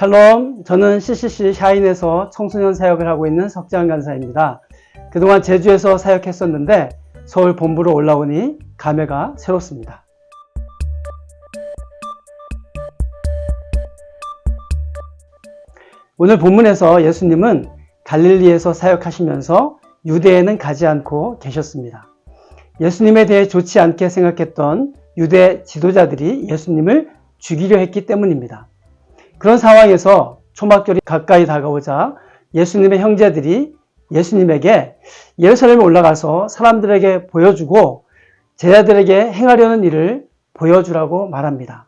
샬롬, 저는 CCC 샤인에서 청소년 사역을 하고 있는 석재환 간사입니다. 그동안 제주에서 사역했었는데 서울 본부로 올라오니 감회가 새롭습니다. 오늘 본문에서 예수님은 갈릴리에서 사역하시면서 유대에는 가지 않고 계셨습니다. 예수님에 대해 좋지 않게 생각했던 유대 지도자들이 예수님을 죽이려 했기 때문입니다. 그런 상황에서 초막절이 가까이 다가오자 예수님의 형제들이 예수님에게 예루살렘에 올라가서 사람들에게 보여주고 제자들에게 행하려는 일을 보여주라고 말합니다.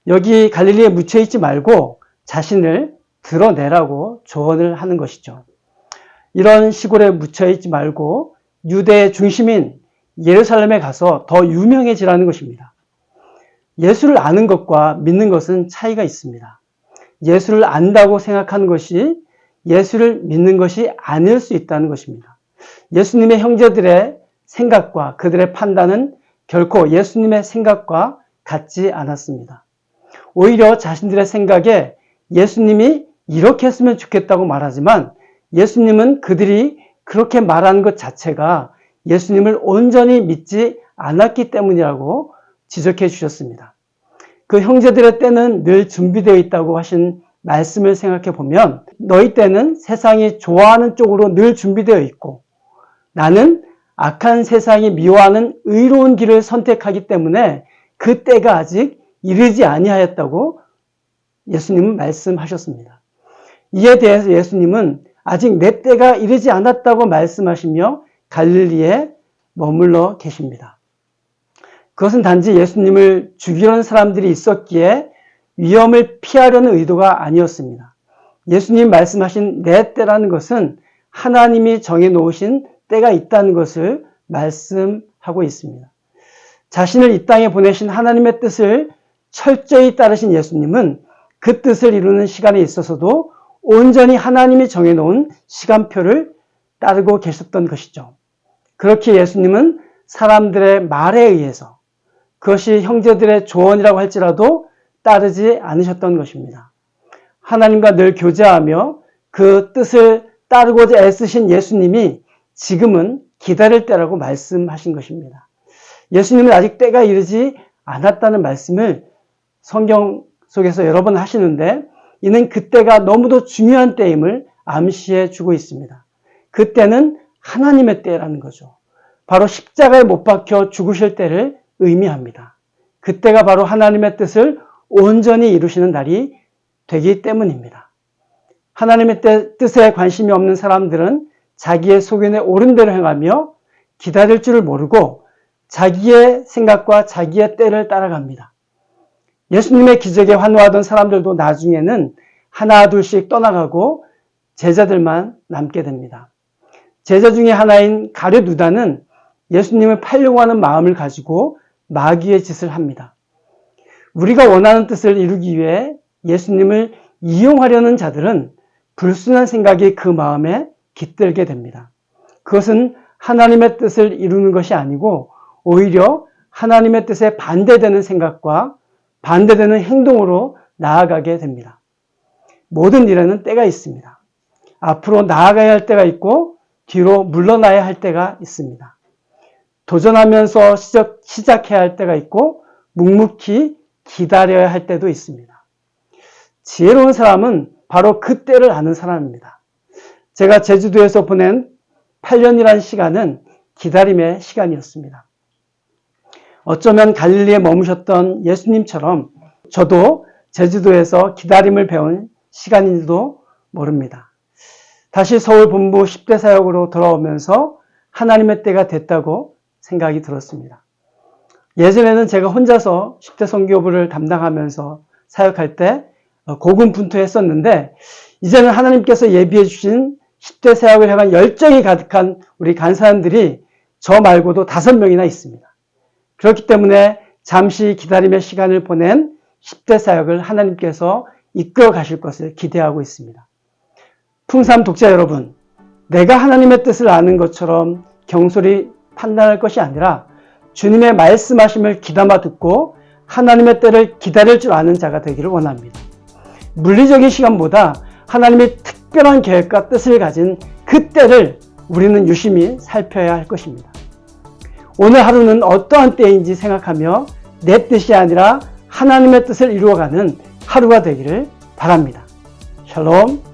여기 갈릴리에 묻혀있지 말고 자신을 드러내라고 조언을 하는 것이죠. 이런 시골에 묻혀있지 말고 유대의 중심인 예루살렘에 가서 더 유명해지라는 것입니다. 예수를 아는 것과 믿는 것은 차이가 있습니다. 예수를 안다고 생각하는 것이 예수를 믿는 것이 아닐 수 있다는 것입니다. 예수님의 형제들의 생각과 그들의 판단은 결코 예수님의 생각과 같지 않았습니다. 오히려 자신들의 생각에 예수님이 이렇게 했으면 좋겠다고 말하지만 예수님은 그들이 그렇게 말하는 것 자체가 예수님을 온전히 믿지 않았기 때문이라고 지적해 주셨습니다. 그 형제들의 때는 늘 준비되어 있다고 하신 말씀을 생각해 보면 너희 때는 세상이 좋아하는 쪽으로 늘 준비되어 있고 나는 악한 세상이 미워하는 의로운 길을 선택하기 때문에 그 때가 아직 이르지 아니하였다고 예수님은 말씀하셨습니다. 이에 대해서 예수님은 아직 내 때가 이르지 않았다고 말씀하시며 갈릴리에 머물러 계십니다. 그것은 단지 예수님을 죽이려는 사람들이 있었기에 위험을 피하려는 의도가 아니었습니다. 예수님 말씀하신 내 때라는 것은 하나님이 정해놓으신 때가 있다는 것을 말씀하고 있습니다. 자신을 이 땅에 보내신 하나님의 뜻을 철저히 따르신 예수님은 그 뜻을 이루는 시간에 있어서도 온전히 하나님이 정해놓은 시간표를 따르고 계셨던 것이죠. 그렇게 예수님은 사람들의 말에 의해서 그것이 형제들의 조언이라고 할지라도 따르지 않으셨던 것입니다. 하나님과 늘 교제하며 그 뜻을 따르고자 애쓰신 예수님이 지금은 기다릴 때라고 말씀하신 것입니다. 예수님은 아직 때가 이르지 않았다는 말씀을 성경 속에서 여러 번 하시는데 이는 그때가 너무도 중요한 때임을 암시해 주고 있습니다. 그때는 하나님의 때라는 거죠. 바로 십자가에 못 박혀 죽으실 때를 의미합니다. 그때가 바로 하나님의 뜻을 온전히 이루시는 날이 되기 때문입니다. 하나님의 뜻에 관심이 없는 사람들은 자기의 소견에 옳은 대로 행하며 기다릴 줄을 모르고 자기의 생각과 자기의 때를 따라갑니다. 예수님의 기적에 환호하던 사람들도 나중에는 하나 둘씩 떠나가고 제자들만 남게 됩니다. 제자 중에 하나인 가룟 유다는 예수님을 팔려고 하는 마음을 가지고 마귀의 짓을 합니다. 우리가 원하는 뜻을 이루기 위해 예수님을 이용하려는 자들은 불순한 생각이 그 마음에 깃들게 됩니다. 그것은 하나님의 뜻을 이루는 것이 아니고 오히려 하나님의 뜻에 반대되는 생각과 반대되는 행동으로 나아가게 됩니다. 모든 일에는 때가 있습니다. 앞으로 나아가야 할 때가 있고 뒤로 물러나야 할 때가 있습니다. 도전하면서 시작해야 할 때가 있고 묵묵히 기다려야 할 때도 있습니다. 지혜로운 사람은 바로 그 때를 아는 사람입니다. 제가 제주도에서 보낸 8년이라는 시간은 기다림의 시간이었습니다. 어쩌면 갈릴리에 머무셨던 예수님처럼 저도 제주도에서 기다림을 배운 시간인지도 모릅니다. 다시 서울 본부 10대 사역으로 돌아오면서 하나님의 때가 됐다고 생각이 들었습니다. 예전에는 제가 혼자서 10대 선교부를 담당하면서 사역할 때 고군분투했었는데 이제는 하나님께서 예비해 주신 10대 사역을 향한 열정이 가득한 우리 간사님들이 저 말고도 5명이나 있습니다. 그렇기 때문에 잠시 기다림의 시간을 보낸 10대 사역을 하나님께서 이끌어 가실 것을 기대하고 있습니다. 풍삼 독자 여러분, 내가 하나님의 뜻을 아는 것처럼 경솔히 판단할 것이 아니라 주님의 말씀하심을 귀담아 듣고 하나님의 때를 기다릴 줄 아는 자가 되기를 원합니다. 물리적인 시간보다 하나님의 특별한 계획과 뜻을 가진 그 때를 우리는 유심히 살펴야 할 것입니다. 오늘 하루는 어떠한 때인지 생각하며 내 뜻이 아니라 하나님의 뜻을 이루어가는 하루가 되기를 바랍니다. 샬롬.